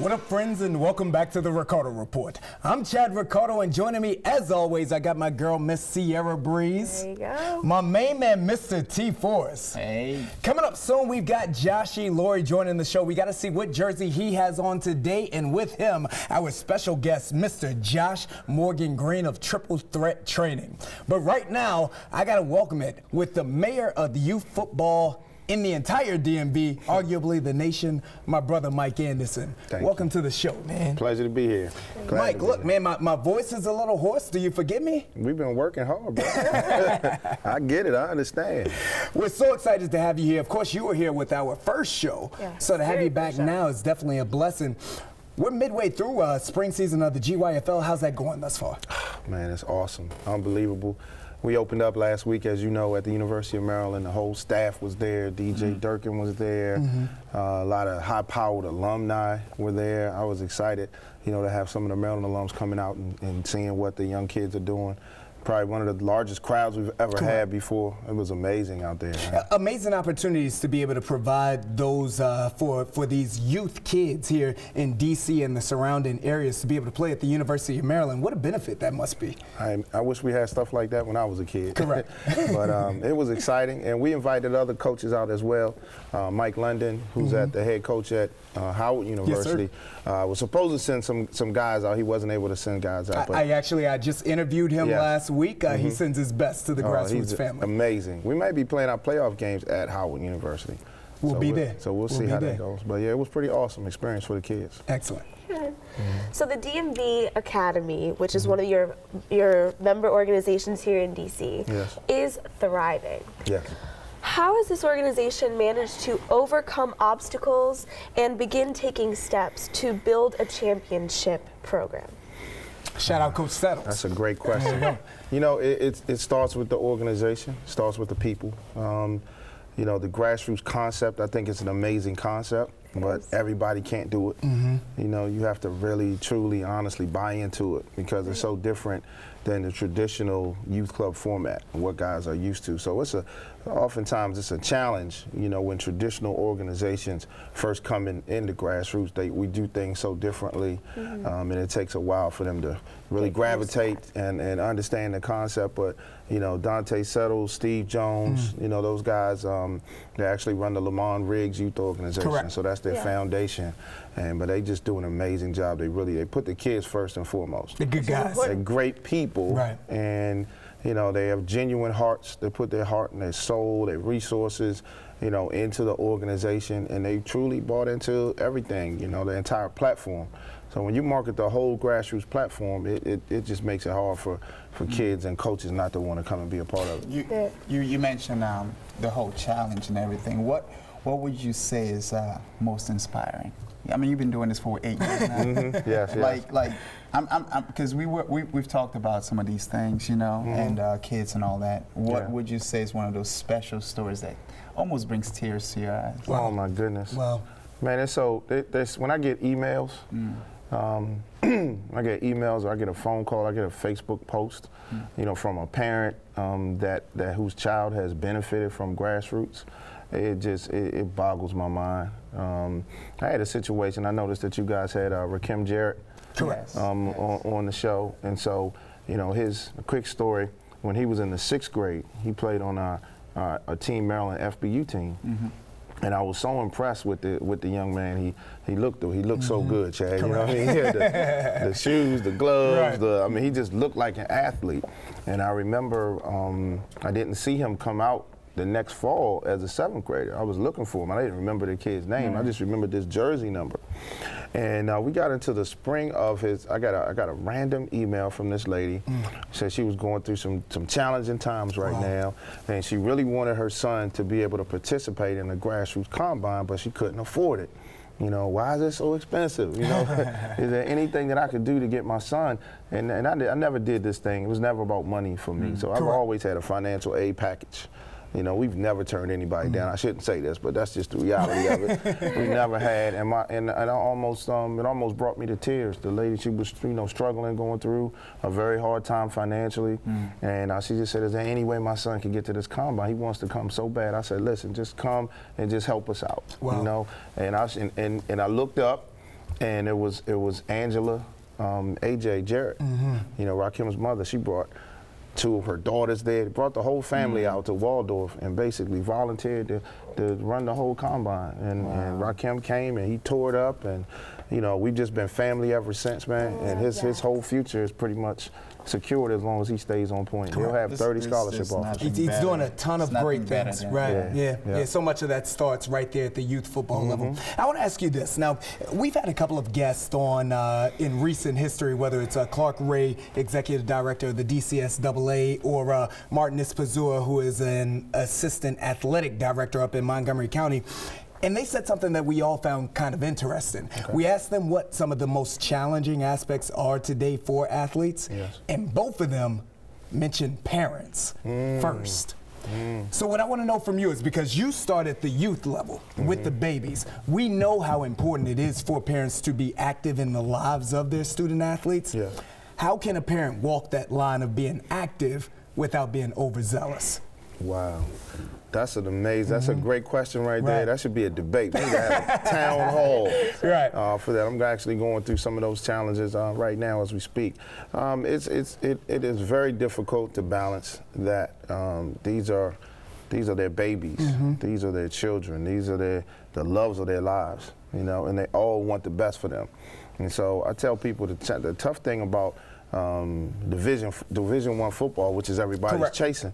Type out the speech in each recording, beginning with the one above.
What up, friends, and welcome back to the Ricardo Report. I'm Chad Ricardo, and joining me, as always, I got my girl, Miss Sierra Breeze. There you go. My main man, Mr. T. Forrest. Hey. Coming up soon, we've got Joshy Laurie joining the show. We got to see what jersey he has on today, and with him, our special guest, Mr. Josh Morgan Green of Triple Threat Training. But right now, I got to welcome it with the mayor of the youth football in the entire DMV, arguably the nation, my brother Mike Anderson. Welcome to the show, man. Pleasure to be here. Mike, look, man, my voice is a little hoarse. Do you forgive me? We've been working hard, bro. I get it. I understand. We're so excited to have you here. Of course, you were here with our first show, so to have you back now is definitely a blessing. We're midway through spring season of the GYFL. How's that going thus far? Man, it's awesome. Unbelievable. We opened up last week, as you know, at the University of Maryland. The whole staff was there. DJ Durkin was there. A lot of high-powered alumni were there. I was excited, you know, to have some of the Maryland alums coming out and seeing what the young kids are doing. Probably one of the largest crowds we've ever had before. It was amazing out there. Man. Amazing opportunities to be able to provide those for these youth kids here in D.C. and the surrounding areas to be able to play at the University of Maryland. What a benefit that must be. I wish we had stuff like that when I was a kid. Correct. But it was exciting, and we invited other coaches out as well. Mike London, who's at the head coach at Howard University, was supposed to send some guys out. He wasn't able to send guys out. I just interviewed him last week. He sends his best to the grassroots family. Amazing. We may be playing our playoff games at Howard University. We'll be there. So we'll see how that goes. But yeah, it was pretty awesome experience for the kids. Excellent. So the DMV Academy, which is one of your member organizations here in DC, is thriving. Yes. How has this organization managed to overcome obstacles and begin taking steps to build a championship program? Shout out Coach Settles. That's a great question. You know, it starts with the organization, starts with the people. You know, the grassroots concept, I think it's an amazing concept, but everybody can't do it. You know, you have to really, truly, honestly buy into it because it's so different than the traditional youth club format, what guys are used to. So oftentimes it's a challenge, you know, when traditional organizations first come into grassroots, we do things so differently, and it takes a while for them to really gravitate and understand the concept. But, you know, Dante Settles, Steve Jones, you know, those guys, they actually run the Lamont Riggs Youth Organization. Correct. So that's their foundation. But they just do an amazing job. They put the kids first and foremost. They're good guys. They're great people. Right. And, you know, they have genuine hearts. They put their heart and their soul, their resources, you know, into the organization, and they truly bought into everything, you know, the entire platform. So when you market the whole grassroots platform, it just makes it hard for kids and coaches not to want to come and be a part of it. You mentioned the whole challenge and everything. What would you say is most inspiring? I mean, you've been doing this for 8 years now. Yes. Like, because we've talked about some of these things, you know, and kids and all that. What would you say is one of those special stories that almost brings tears to your eyes? Wow. Oh my goodness. Wow. Man, it's so. When I get emails, I get emails, or I get a phone call, I get a Facebook post, you know, from a parent whose child has benefited from grassroots. It boggles my mind. I had a situation. I noticed that you guys had Rakim Jarrett on the show, and so, you know, a quick story. When he was in the 6th grade, he played on a Team Maryland FBU team, and I was so impressed with the young man. He looked so good, Chad. You know what I mean? He had the shoes, the gloves. I mean, he just looked like an athlete. And I remember I didn't see him come out the next fall as a 7th grader. I was looking for him. I didn't remember the kid's name. I just remembered this jersey number. And we got into the spring of I got a random email from this lady. Said she was going through some challenging times right now, and she really wanted her son to be able to participate in the grassroots combine, but she couldn't afford it. You know, why is it so expensive? You know, is there anything that I could do to get my son? And I never did this thing. It was never about money for me. So I've always had a financial aid package. You know, we've never turned anybody down. I shouldn't say this, but that's just the reality of it. We never had, and it almost brought me to tears. The lady, she was, you know, struggling, going through a very hard time financially, and she just said, "Is there any way my son can get to this combine? He wants to come so bad." I said, "Listen, just come and just help us out." You know, and I looked up. and it was Angela, AJ, Jarrett, you know, Rakim's mother. She brought two of her daughters there, brought the whole family out to Waldorf and basically volunteered to run the whole combine. And Rakim came and he tore it up, and you know, we've just been family ever since, man. And his whole future is pretty much secured as long as he stays on point. He'll have 30 scholarship offers. He's doing a ton of great things, right? Yeah. So much of that starts right there at the youth football level. I want to ask you this. Now, we've had a couple of guests on in recent history, whether it's Clark Ray, Executive Director of the DCSAA, or Martin Ispazua, who is an Assistant Athletic Director up in Montgomery County. And they said something that we all found kind of interesting. We asked them what some of the most challenging aspects are today for athletes, and both of them mentioned parents first. So what I want to know from you is, because you start at the youth level with the babies, we know how important it is for parents to be active in the lives of their student athletes. How can a parent walk that line of being active without being overzealous? Wow. That's an amazing, that's a great question right there. That should be a debate. We need to have a town hall for that. I'm actually going through some of those challenges right now as we speak. It is very difficult to balance that. These are their babies. These are their children. These are the loves of their lives, you know, and they all want the best for them. And so I tell people the tough thing about Division I football, which is everybody's chasing.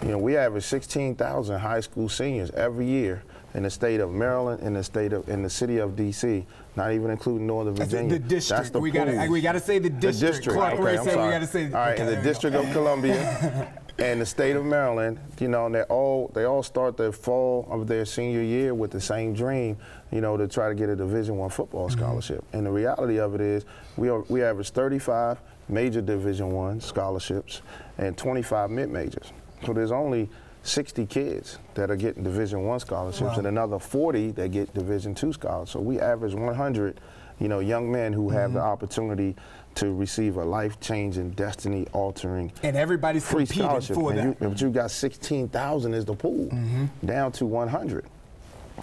You know, we average 16,000 high school seniors every year in the state of Maryland, in the city of D.C., not even including Northern Virginia. The district. That's the we got to say the district. The district. Clark Ray said we got to say. All right, in the District of Columbia and the state of Maryland, you know, and they all start the fall of their senior year with the same dream, you know, to try to get a Division I football scholarship. And the reality of it is, we average 35 major Division I scholarships and 25 mid-majors. So there's only 60 kids that are getting Division I scholarships and another 40 that get Division II scholarships. So we average 100, you know, young men who have the opportunity to receive a life-changing, destiny-altering, and everybody's free competing scholarship. for that. But you got 16,000 is the pool, down to 100.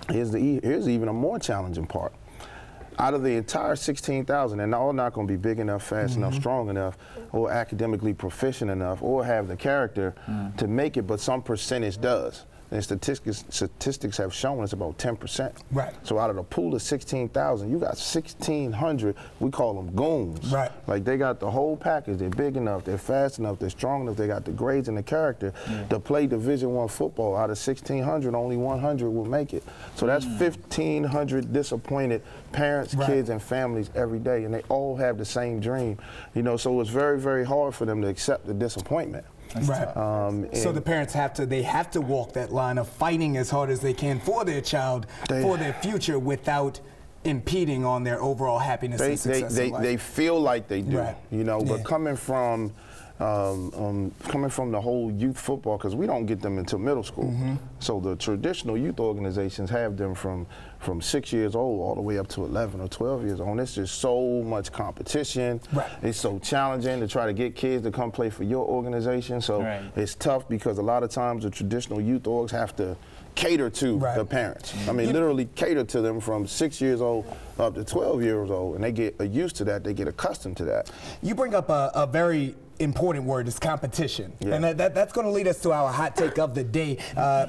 Here's even a more challenging part. Out of the entire 16,000, and they're all not going to be big enough, fast enough, strong enough, or academically proficient enough, or have the character to make it, but some percentage does. And statistics have shown it's about 10%. Right. So out of the pool of 16,000, you got 1,600, we call them goons. Right. Like they got the whole package. They're big enough, they're fast enough, they're strong enough, they got the grades and the character to play Division I football. Out of 1,600, only 100 will make it. So that's 1,500 disappointed parents, kids, and families every day, and they all have the same dream. You know, so it's very, very hard for them to accept the disappointment. So the parents have to walk that line of fighting as hard as they can for their child, for their future, without impeding on their overall happiness and success in life. They feel like they do, you know, but coming from the whole youth football, because we don't get them until middle school. So the traditional youth organizations have them from 6 years old all the way up to 11 or 12 years old. And it's just so much competition. It's so challenging to try to get kids to come play for your organization. So it's tough because a lot of times the traditional youth orgs have to cater to the parents. I mean, literally cater to them from 6 years old up to 12 years old, and they get used to that, they get accustomed to that. You bring up a very important word, is competition. And that's going to lead us to our hot take of the day.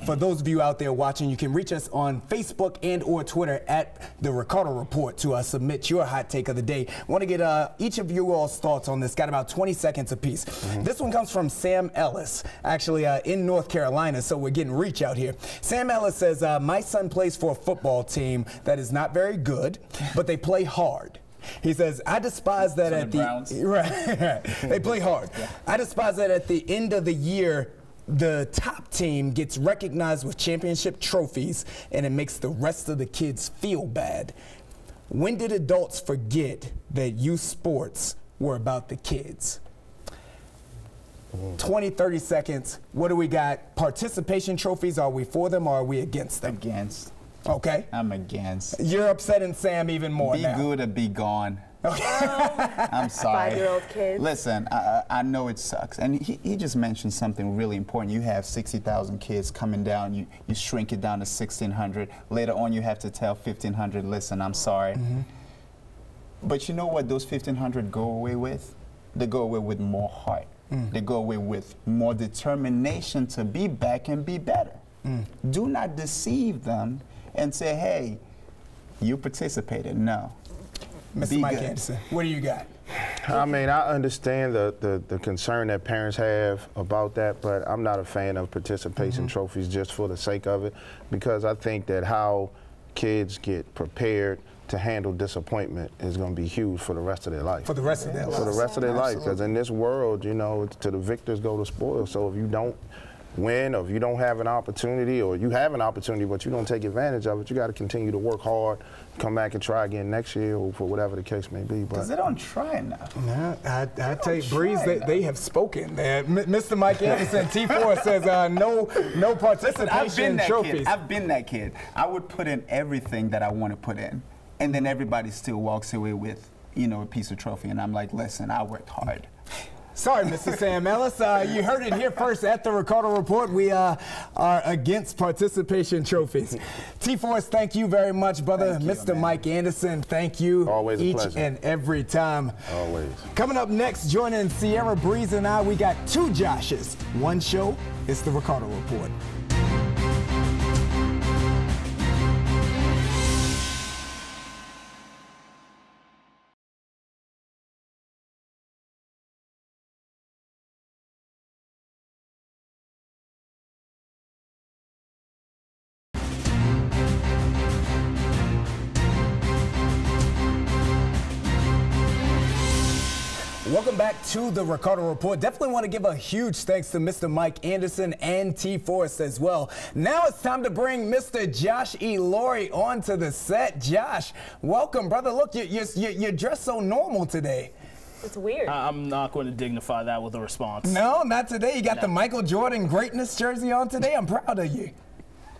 For those of you out there watching, you can reach us on Facebook and or Twitter at the Ricardo Report to submit your hot take of the day. I want to get each of you all's thoughts on this. Got about 20 seconds apiece. This one comes from Sam Ellis, actually in North Carolina, so we're getting reach out here. Sam Ellis says, my son plays for a football team that is not very good, but they play hard. He says, I despise that at the they play hard. I despise that at the end of the year, the top team gets recognized with championship trophies, and it makes the rest of the kids feel bad. When did adults forget that youth sports were about the kids? 20, 30 seconds. What do we got? Participation trophies, are we for them or are we against them? Against. Okay. I'm against. You're upsetting Sam even more now. Be good or be gone. Okay. I'm sorry. 5-year-old kids. Listen, I know it sucks. And he just mentioned something really important. You have 60,000 kids coming down. You shrink it down to 1,600. Later on, you have to tell 1,500, listen, I'm sorry. But you know what those 1,500 go away with? They go away with more heart. They go away with more determination to be back and be better. Do not deceive them and say, hey, you participated. No. Mr. Mike Anderson, what do you got? I mean, I understand the concern that parents have about that, but I'm not a fan of participation trophies just for the sake of it, because I think that how kids get prepared to handle disappointment is going to be huge for the rest of their life. For the rest of their life. For the rest of their life, because in this world, you know, to the victors go the spoils. So if you don't win, or if you don't have an opportunity, or you have an opportunity but you don't take advantage of it, you got to continue to work hard, come back and try again next year, or for whatever the case may be. Because they don't try enough. Nah, I tell you, Breeze, they have spoken. Mr. Mike Anderson, T4 says no participation trophies. I've been that kid. I would put in everything that I want to put in, and then everybody still walks away with, you know, a piece of trophy, and I'm like, listen, I worked hard. Sorry, Mr. Sam Ellis. You heard it here first at the Ricardo Report. We are against participation trophies. T-Force, thank you very much, brother. Thank you, Mr. man. Mike Anderson, thank you. Always a each pleasure. and every time. Always. Coming up next, joining Sierra, Breeze, and I, we got two Joshes. One show, it's the Ricardo Report. Welcome back to the Ricardo Report. Definitely want to give a huge thanks to Mr. Mike Anderson and T. Forrest as well. Now it's time to bring Mr. Josh E. Laurie onto the set. Josh, welcome, brother. Look, you're dressed so normal today. It's weird. I'm not going to dignify that with a response. No, not today. You got the Michael Jordan greatness jersey on today. I'm proud of you.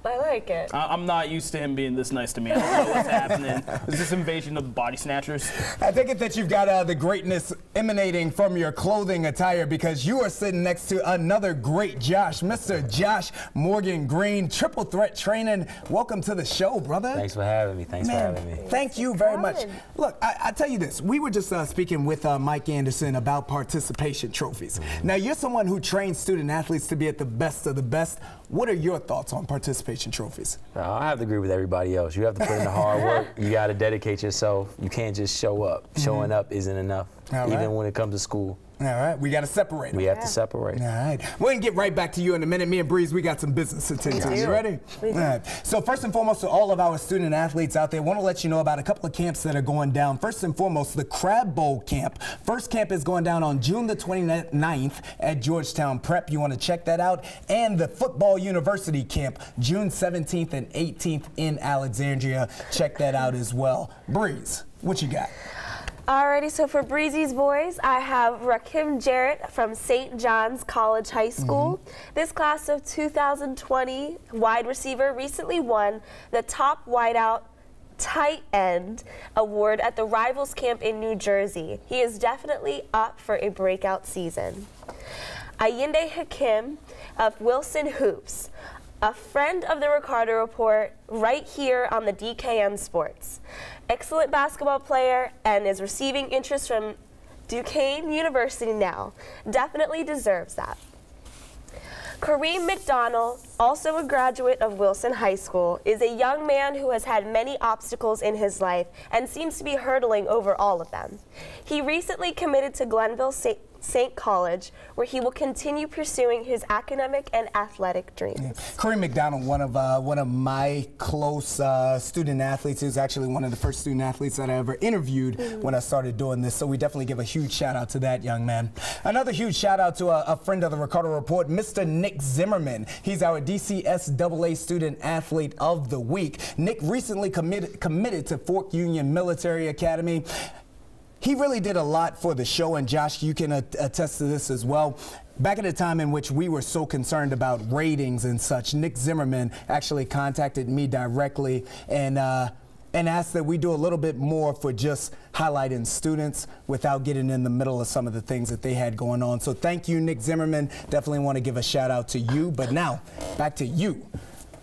I like it. I'm not used to him being this nice to me. I don't know what's happening. Is this invasion of the body snatchers? I take it that you've got the greatness emanating from your clothing attire, because you are sitting next to another great Josh, Mr. Josh Morgan Green, Triple Threat Training. Welcome to the show, brother. Thanks for having me. Thanks for having me. Thank you very much. Look, I tell you this. We were just speaking with Mike Anderson about participation trophies. Now, you're someone who trains student athletes to be at the best of the best. What are your thoughts on participation trophies? I have to agree with everybody else. You have to put in the hard work. You got to dedicate yourself. You can't just show up. Showing up isn't enough, even when it comes to school. All right, we got to separate them. We have to separate. All right, we're going to get right back to you in a minute. Me and Breeze, we got some business to tend to. You ready? All right. So first and foremost, to all of our student athletes out there, I want to let you know about a couple of camps that are going down. First and foremost, the Crab Bowl camp. First camp is going down on June the 29th at Georgetown Prep. You want to check that out. And the Football University camp, June 17th and 18th in Alexandria. Check that out as well. Breeze, what you got? Alrighty, so for Breezy's boys, I have Rakim Jarrett from St. John's College High School. This class of 2020 wide receiver recently won the top wideout tight end award at the Rivals camp in New Jersey. He is definitely up for a breakout season. Ayinde Hakim of Wilson Hoops, a friend of the Ricardo Report right here on the DKN Sports. Excellent basketball player and is receiving interest from Duquesne University now. Definitely deserves that. Kareem McDonald, also a graduate of Wilson High School, is a young man who has had many obstacles in his life and seems to be hurdling over all of them. He recently committed to Glenville St. College, where he will continue pursuing his academic and athletic dreams. Yeah. Kareem McDonald, one of my close student athletes, is actually one of the first student athletes that I ever interviewed when I started doing this. So we definitely give a huge shout out to that young man. Another huge shout out to a friend of the Ricardo Report, Mr. Nick Zimmerman. He's our DCSAA Student Athlete of the Week. Nick recently committed to Fort Union Military Academy. He really did a lot for the show, and Josh, you can attest to this as well. Back at a time in which we were so concerned about ratings and such, Nick Zimmerman actually contacted me directly and asked that we do a little bit more for just highlighting students without getting in the middle of some of the things that they had going on. So thank you, Nick Zimmerman. Definitely want to give a shout out to you. But now, back to you,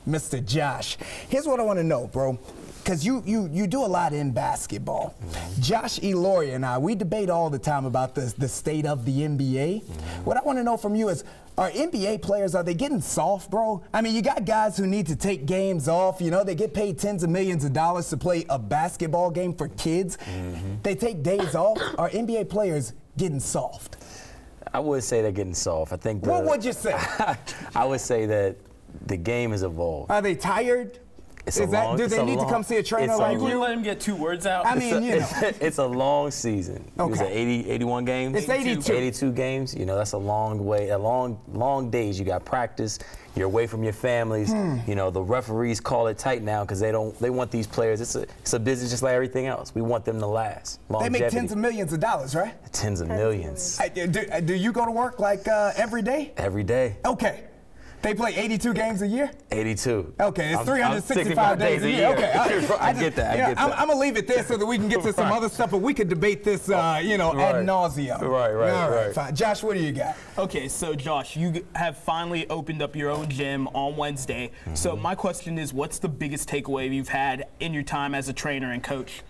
Mr. Josh. Here's what I want to know, bro. because you do a lot in basketball. Josh Eloy and I, we debate all the time about the state of the NBA. What I want to know from you is, are NBA players, are they getting soft, bro? I mean, you got guys who need to take games off. You know, they get paid tens of millions of dollars to play a basketball game for kids. They take days off. Are NBA players getting soft? I would say they're getting soft. I think. What would you say? I would say that the game has evolved. Are they tired? Do they need to come see a trainer like you? You let him get 2 words out. I mean, you know. It's a long season. Okay. Is it 81 games? It's 82. 82 games. You know, that's a long way, long days. You got practice. You're away from your families. You know, the referees call it tight now because they want these players. It's a business just like everything else. We want them to last. Longevity. They make tens of millions of dollars, right? Tens of millions. Do you go to work like every day? Every day. Okay. They play 82 games a year? 82. Okay, it's 365 days a year. Okay, I get that. I'm going to leave it there so that we can get to some other stuff, but we could debate this, ad nauseum. Right. Fine. Josh, what do you got? Okay, so Josh, you have finally opened up your own gym on Wednesday. So my question is, what's the biggest takeaway you've had in your time as a trainer and coach?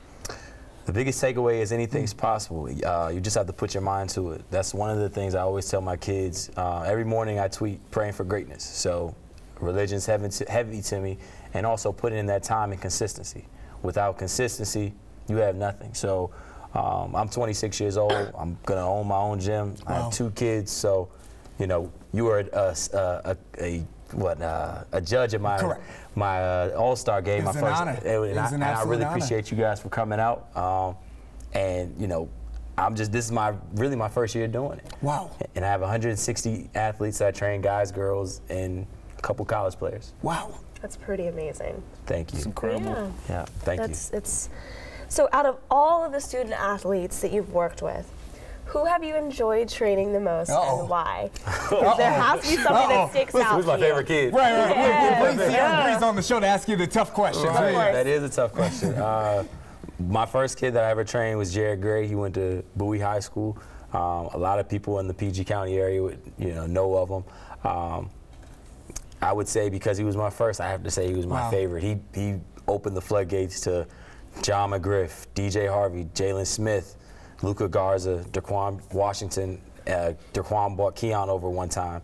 The biggest takeaway is anything's possible. You just have to put your mind to it. That's one of the things I always tell my kids. Every morning I tweet praying for greatness. So religion's heavy to me, and also putting in that time and consistency. Without consistency, you have nothing. So I'm 26 years old. I'm going to own my own gym. I have 2 kids. So, you know, you are a judge at my All-Star game. It's an honor. And I really appreciate you guys for coming out. And you know, this is really my first year doing it. Wow. And I have 160 athletes that I train, guys, girls, and a couple college players. Wow. That's pretty amazing. Thank you. It's incredible. Yeah, thank you. So out of all of the student athletes that you've worked with, who have you enjoyed training the most and why? There has to be something that sticks out. Who's my favorite kid? Right. Yes. Sierra Breeze on the show to ask you the tough questions. Right. That is a tough question. My first kid that I ever trained was Jared Gray. He went to Bowie High School. A lot of people in the PG County area would, know of him. I would say because he was my first, I have to say he was my favorite. He opened the floodgates to John McGriff, DJ Harvey, Jalen Smith, Luka Garza, Daquan Washington. Daquan brought Keon over one time.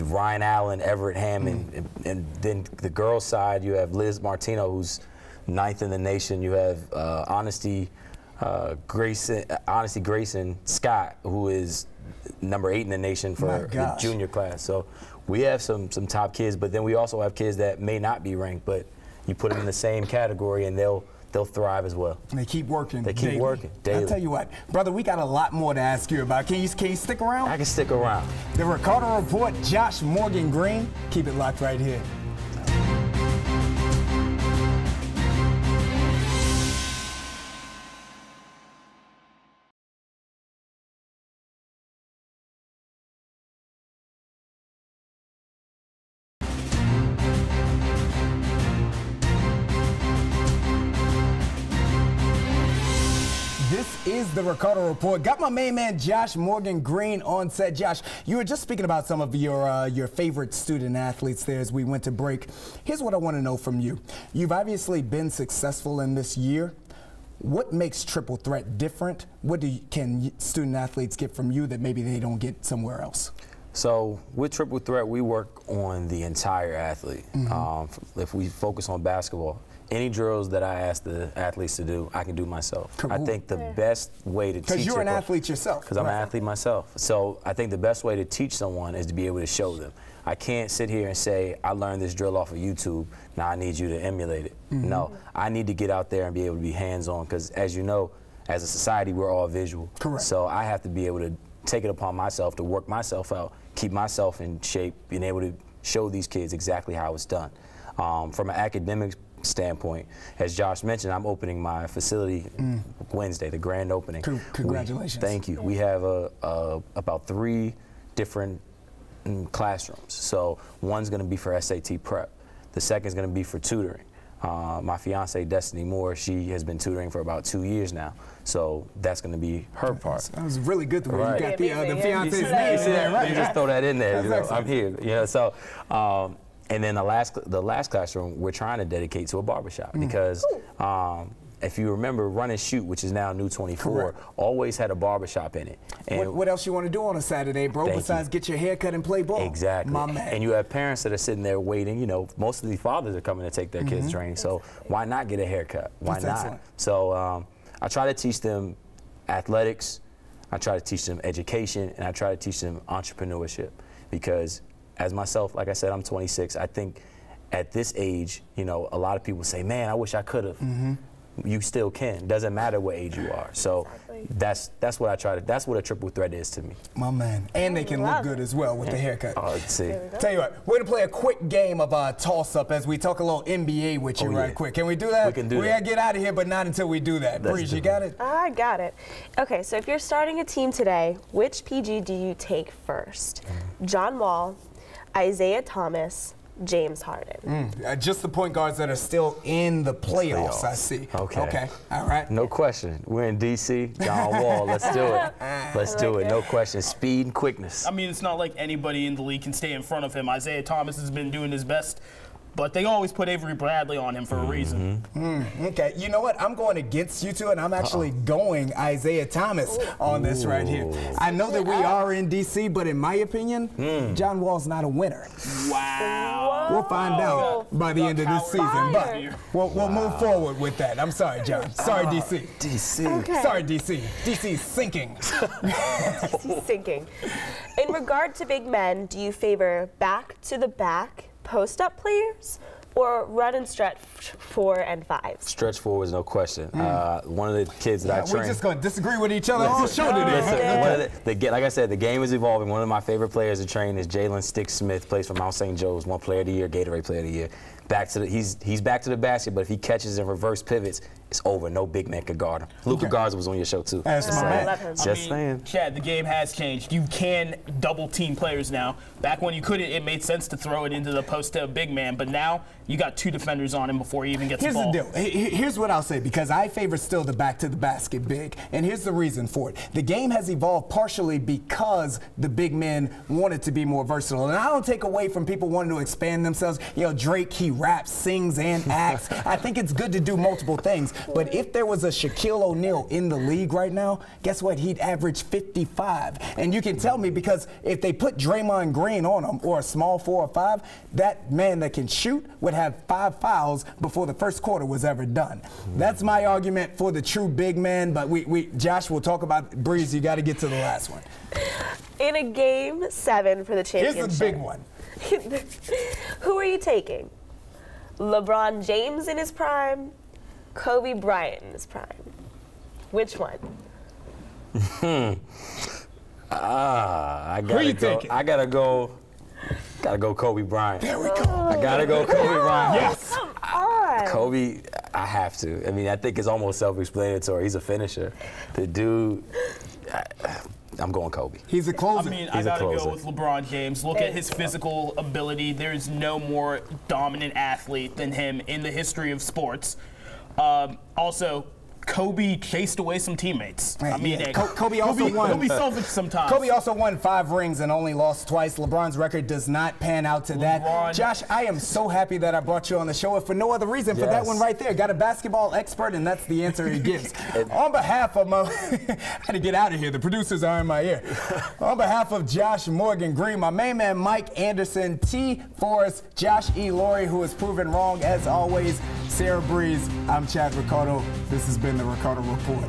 Ryan Allen, Everett Hammond, and then the girls' side, you have Liz Martino, who's 9th in the nation. You have Honesty Grayson Scott, who is number 8 in the nation for the junior class. So we have some top kids, but then we also have kids that may not be ranked, but you put them in the same category and they'll thrive as well. And they keep working. They keep working daily. I'll tell you what, brother, we got a lot more to ask you about. Can you stick around? I can stick around. The Ricardo Report, Josh Morgan Green. Keep it locked right here. This is the Ricardo Report. Got my main man Josh Morgan Green on set. Josh, you were just speaking about some of your favorite student athletes there as we went to break. Here's what I want to know from you. You've obviously been successful in this year. What makes Triple Threat different? What can student athletes get from you that maybe they don't get somewhere else? So with Triple Threat, we work on the entire athlete. If we focus on basketball, any drills that I ask the athletes to do, I can do myself. Cool. I think the best way to teach. Because you're an athlete yourself. Because I'm an athlete myself. So I think the best way to teach someone is to be able to show them. I can't sit here and say, I learned this drill off of YouTube, now I need you to emulate it. No, I need to get out there and be able to be hands-on, because as you know, as a society, we're all visual. Correct. So I have to be able to take it upon myself to work myself out, keep myself in shape, being able to show these kids exactly how it's done. From an academic standpoint, as Josh mentioned, I'm opening my facility Wednesday, the grand opening. Congratulations. Thank you. We have about 3 different classrooms. So one's going to be for SAT prep. The second's going to be for tutoring. My fiance, Destiny Moore, she has been tutoring for about 2 years now. So that's going to be her part. That was really good the way you got the fiance's name You there, right? just throw that in there. I'm here. So, And then the last classroom we're trying to dedicate to a barbershop because if you remember, Run and Shoot, which is now New 24, always had a barbershop in it. And what else you want to do on a Saturday, bro, besides get your hair cut and play ball? Exactly. My man. And you have parents that are sitting there waiting. You know, most of these fathers are coming to take their kids training, so why not get a haircut? Why That's not? excellent. So I try to teach them athletics, I try to teach them education, and I try to teach them entrepreneurship because as myself, like I said, I'm 26. I think at this age, you know, a lot of people say, man, I wish I could have. You still can. Doesn't matter what age you are. So that's what I try to. That's what a triple threat is to me. My man. And they can look good as well with the haircut. Let's see. Tell you what, we're gonna play a quick game of toss-up as we talk a little NBA with you right quick. Can we do that? We can do that. We gotta get out of here, but not until we do that. Breeze, you got it? I got it. Okay, so if you're starting a team today, which PG do you take first? John Wall, Isaiah Thomas, James Harden. Just the point guards that are still in the playoffs, I see. Okay. All right. No question. We're in D.C. John Wall. Let's do it. Let's do it. No question. Speed and quickness. I mean, it's not like anybody in the league can stay in front of him. Isaiah Thomas has been doing his best, but they always put Avery Bradley on him for a reason. Okay, you know what? I'm going against you two, and I'm actually going Isaiah Thomas on this right here. I know that we are in D.C., but in my opinion, John Wall's not a winner. Wow. We'll find out by the end of this season, but we'll move forward with that. I'm sorry, John. Sorry, D.C. D.C. Okay. Sorry, D.C. D.C.'s sinking. DC's sinking. In regard to big men, do you favor back-to-the-back post-up players or run and stretch 4 and 5? Stretch forwards, no question. One of the kids that I train. We're just going to disagree with each other all show today. Like I said, the game is evolving. One of my favorite players to train is Jalen Stick Smith, plays for Mount St. Joe's, won Player of the Year, Gatorade Player of the Year. He's back to the basket, but if he catches and reverse pivots, it's over. No big man could guard him. Luka Garza was on your show too. That's my man. I love him. Just saying. Chad, the game has changed. You can double team players now. Back when you couldn't, it made sense to throw it into the post to a big man, but now you got 2 defenders on him before he even gets the ball. Here's the deal. Here's what I'll say, because I favor still the back to the basket big, and here's the reason for it. The game has evolved partially because the big men wanted to be more versatile, and I don't take away from people wanting to expand themselves. You know, Drake, he raps, sings, and acts. I think it's good to do multiple things, but if there was a Shaquille O'Neal in the league right now, guess what? He'd average 55. And you can tell me, because if they put Draymond Green on him, or a small 4 or 5, that man that can shoot would have 5 fouls before the first quarter was ever done. That's my argument for the true big man, but Josh, we'll talk about Breeze. You got to get to the last one. In a game 7 for the championship. Here's the big one. Who are you taking? LeBron James in his prime, Kobe Bryant in his prime. Which one? I gotta go Kobe Bryant. There we go. I gotta go Kobe Bryant. Yes. Come on. Kobe, I have to. I mean, I think it's almost self-explanatory. He's a finisher. The dude, I'm going Kobe. He's a closer. I mean, I gotta go with LeBron James. Look at his physical ability. There's no more dominant athlete than him in the history of sports. Also, Kobe chased away some teammates. I mean, Kobe also won. Kobe selfish sometimes. Kobe also won 5 rings and only lost twice. LeBron's record does not pan out to that. Josh, I am so happy that I brought you on the show, if for no other reason, for that one right there. Got a basketball expert, and that's the answer he gives. On behalf of my, I had to get out of here. The producers are in my ear. On behalf of Josh Morgan Green, my main man Mike Anderson, T. Forrest, Josh E. Laurie, who is proven wrong as always, Sarah Breeze, I'm Chad Ricardo. This has been the Ricardo Report.